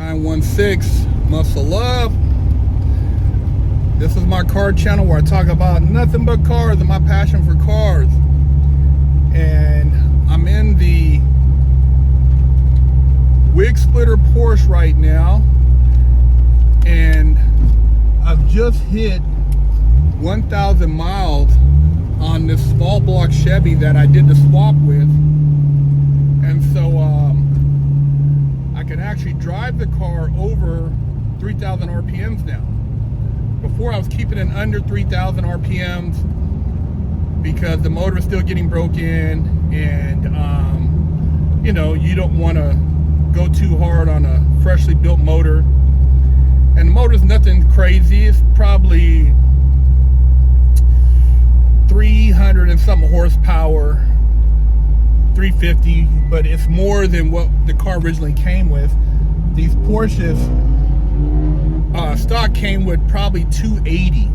916 Muscle Up. This is my car channel where I talk about nothing but cars and my passion for cars. And I'm in the wig splitter Porsche right now, and I've just hit 1,000 miles on this small block Chevy that I did the swap with. And so I can actually drive the car over 3,000 RPMs now. Before I was keeping it under 3,000 RPMs because the motor is still getting broken, and you know, you don't want to go too hard on a freshly built motor. And the motor's nothing crazy. It's probably 300 and something horsepower, 350, but it's more than what the car originally came with. These Porsches stock came with probably 280.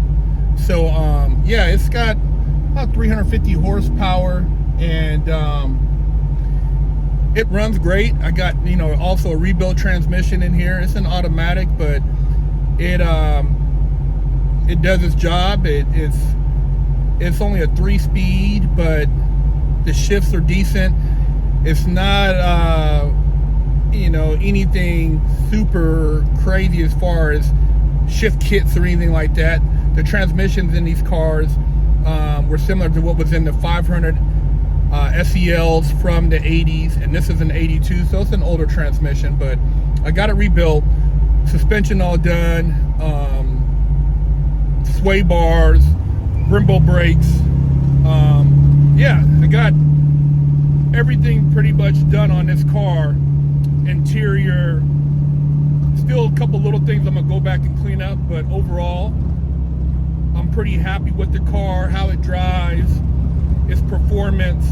So yeah, it's got about 350 horsepower, and it runs great. I got, you know, also a rebuilt transmission in here. It's an automatic, but it does its job. It's only a 3-speed, but the shifts are decent. It's not you know, anything super crazy as far as shift kits or anything like that. The transmissions in these cars were similar to what was in the 500 SELs from the 80s, and this is an 82, so it's an older transmission, but I got it rebuilt, suspension all done, sway bars, Brembo brakes. Yeah, I got everything pretty much done on this car. Interior, still a couple little things I'm gonna go back and clean up, but overall I'm pretty happy with the car, how it drives, its performance,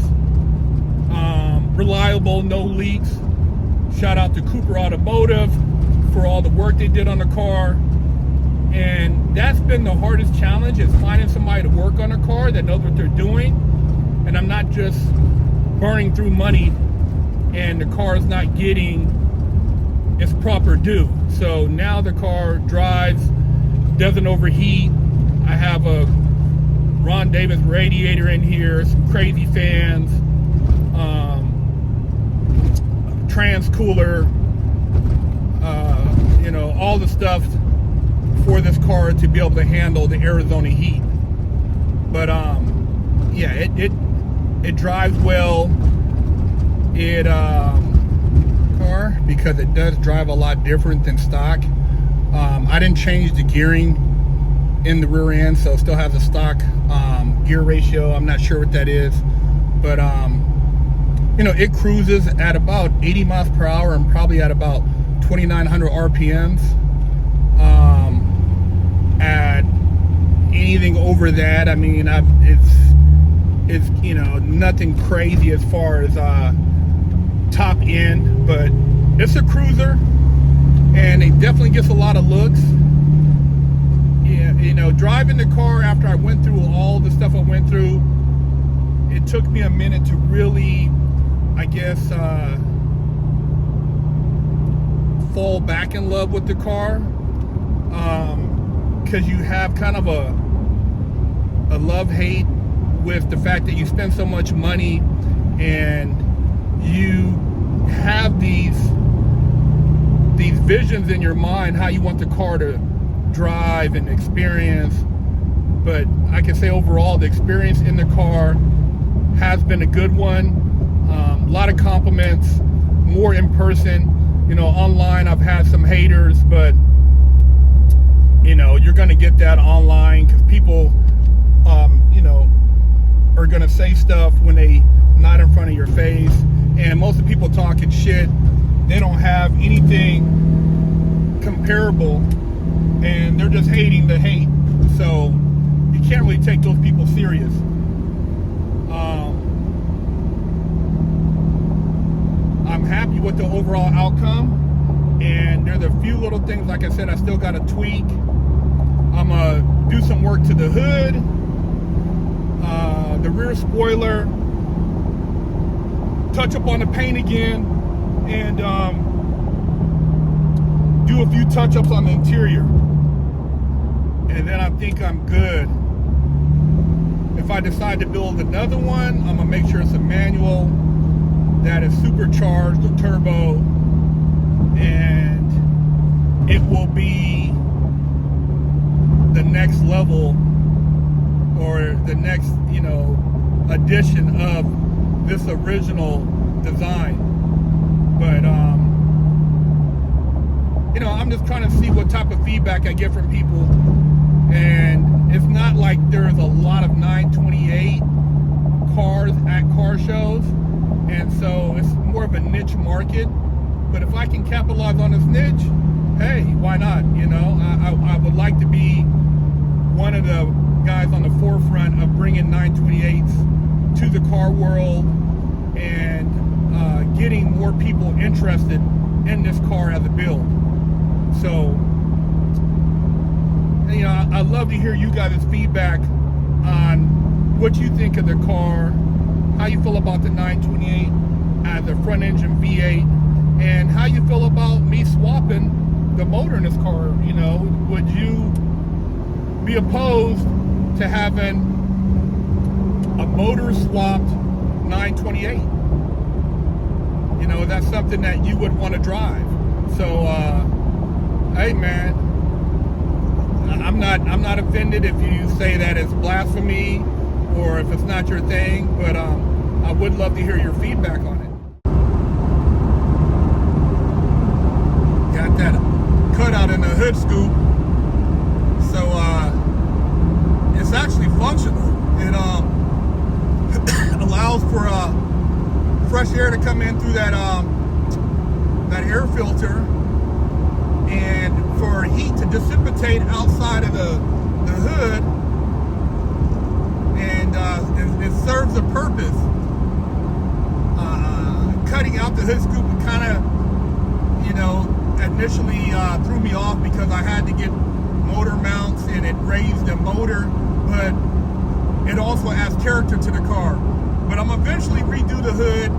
reliable, no leaks. Shout out to Cooper Automotive for all the work they did on the car. And that's been the hardest challenge, is finding somebody to work on a car that knows what they're doing, and I'm not just burning through money and the car is not getting its proper due. So now the car drives, doesn't overheat. I have a Ron Davis radiator in here, some crazy fans, trans cooler, you know, all the stuff for this car to be able to handle the Arizona heat. But yeah, it drives well. Car, because it does drive a lot different than stock. I didn't change the gearing in the rear end, so it still has a stock gear ratio. I'm not sure what that is, but you know, it cruises at about 80 miles per hour and probably at about 2,900 RPMs. At anything over that, I mean, it's you know, nothing crazy as far as top end, but it's a cruiser, and it definitely gets a lot of looks. Yeah, you know, driving the car after I went through all the stuff I went through, it took me a minute to really, I guess, fall back in love with the car, because you have kind of a love-hate with the fact that you spend so much money and you have these visions in your mind how you want the car to drive and experience. But I can say overall the experience in the car has been a good one. A lot of compliments, more in person. You know, online I've had some haters, but you know, you're going to get that online because people you know, are going to say stuff when they not in front of your face. And most of the people talking shit, they don't have anything comparable, and they're just hating the hate. So you can't really take those people serious. I'm happy with the overall outcome, and there's a few little things, like I said, I still got to tweak. I'm gonna do some work to the hood, the rear spoiler, touch up on the paint again, and do a few touch-ups on the interior, and then I think I'm good. If I decide to build another one, I'm gonna make sure it's a manual that is supercharged or turbo, and it will be the next level or the next, you know, edition of this original design. But you know, I'm just trying to see what type of feedback I get from people, and it's not like there's a lot of 928 cars at car shows, and so it's more of a niche market. But if I can capitalize on this niche, hey, why not? You know, I would like to be one of the guys on the forefront of bringing 928s to the car world and getting more people interested in this car as a build. So, you know, I'd love to hear you guys' feedback on what you think of the car, how you feel about the 928 as a front engine V8, and how you feel about me swapping the motor in this car. You know, would you be opposed to having a motor swapped 928? You know, that's something that you would want to drive. So, hey man, I'm not offended if you say that it's blasphemy or if it's not your thing, but I would love to hear your feedback on it. Got that cutout in the hood scoop, so it's actually functional. It allows for fresh air to come in through that air filter, and for heat to dissipate outside of the hood, and it serves a purpose. Cutting out the hood scoop kind of, you know, initially threw me off because I had to get motor mounts and it raised the motor, but it also adds character to the car. But I'm eventually redo the hood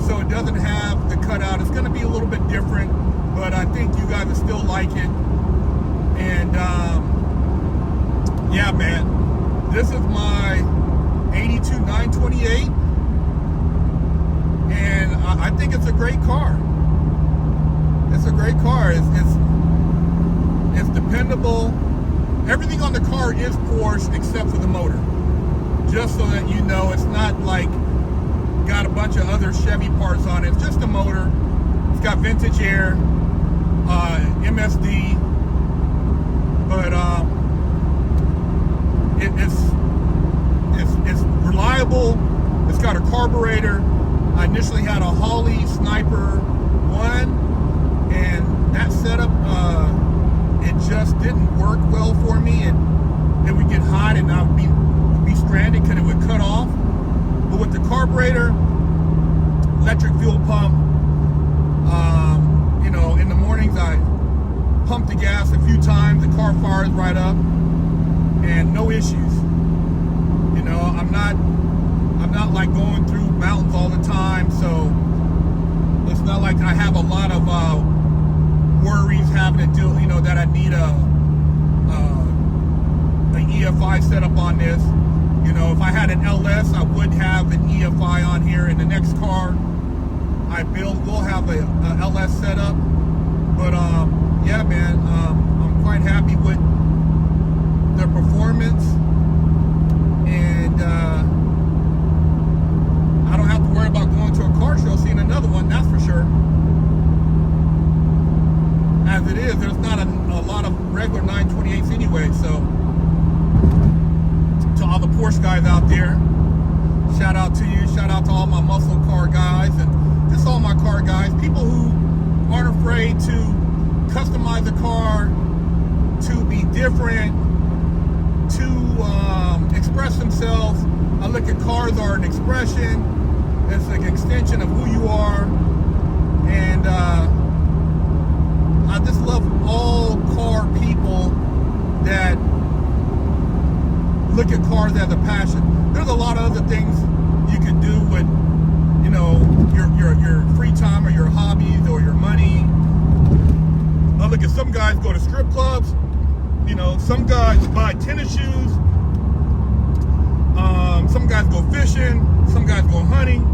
so it doesn't have the cutout. It's going to be a little bit different, but I think you guys will still like it. And yeah, man, this is my 82 928, and I think it's a great car. It's a great car. It's dependable. Everything on the car is Porsche except for the motor. Just so that you know, it's not like got a bunch of other Chevy parts on it. It's just a motor. It's got vintage air, MSD, but it's reliable. It's got a carburetor. I initially had a Holley Sniper 1, and that setup, it just didn't work well for me, and it would get hot and I would be stranded because it would cut off. But with the carburetor, electric fuel pump, you know, in the mornings I pump the gas a few times, the car fires right up, and no issues. You know, I'm not like going through mountains all the time, so it's not like I have a lot of worries having to deal, you know, that I need a EFI setup on this. You know, if I had an LS, I would have an EFI on here. In the next car I build, we'll have a LS setup. But yeah, man, I'm quite happy with the performance, and I don't have to worry about going to a car show seeing another one, that's for sure. As it is, there's not a lot of regular 928s anyway, so to all the Porsche guys out there, shout out to you. Shout out to all my muscle car guys and just all my car guys, people who aren't afraid to customize a car to be different, to express themselves. I look at cars are an expression. It's an extension of who you are, and I just love all car people that look at cars as a passion. There's a lot of other things you can do with, you know, your free time or your hobbies or your money. I look at some guys go to strip clubs. You know, some guys buy tennis shoes. Some guys go fishing. Some guys go hunting.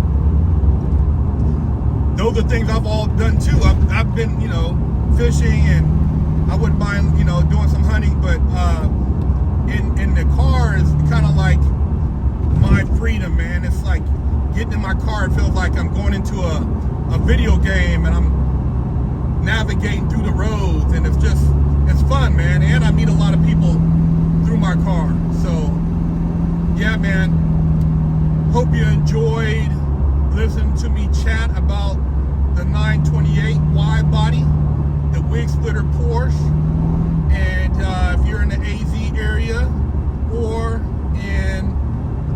Those are things I've all done too. I've been, you know, fishing, and I wouldn't mind, you know, doing some hunting, but in the car is kind of like my freedom, man. It's like getting in my car, it feels like I'm going into a video game, and I'm navigating through the roads, and it's fun, man. And I meet a lot of people through my car. So yeah, man, hope you enjoyed listening to me chat about the 928 wide body, the wig splitter Porsche. And if you're in the AZ area or in,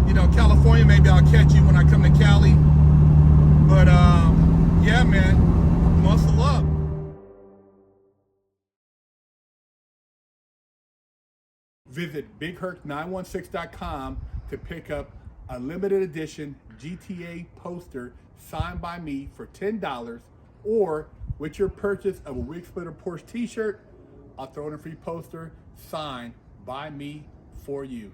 you know, California, maybe I'll catch you when I come to Cali. But yeah, man, muscle up. Visit BigHerc916.com to pick up a limited edition GTA poster signed by me for $10, or with your purchase of a Wig Splitter Porsche t-shirt, I'll throw in a free poster signed by me for you.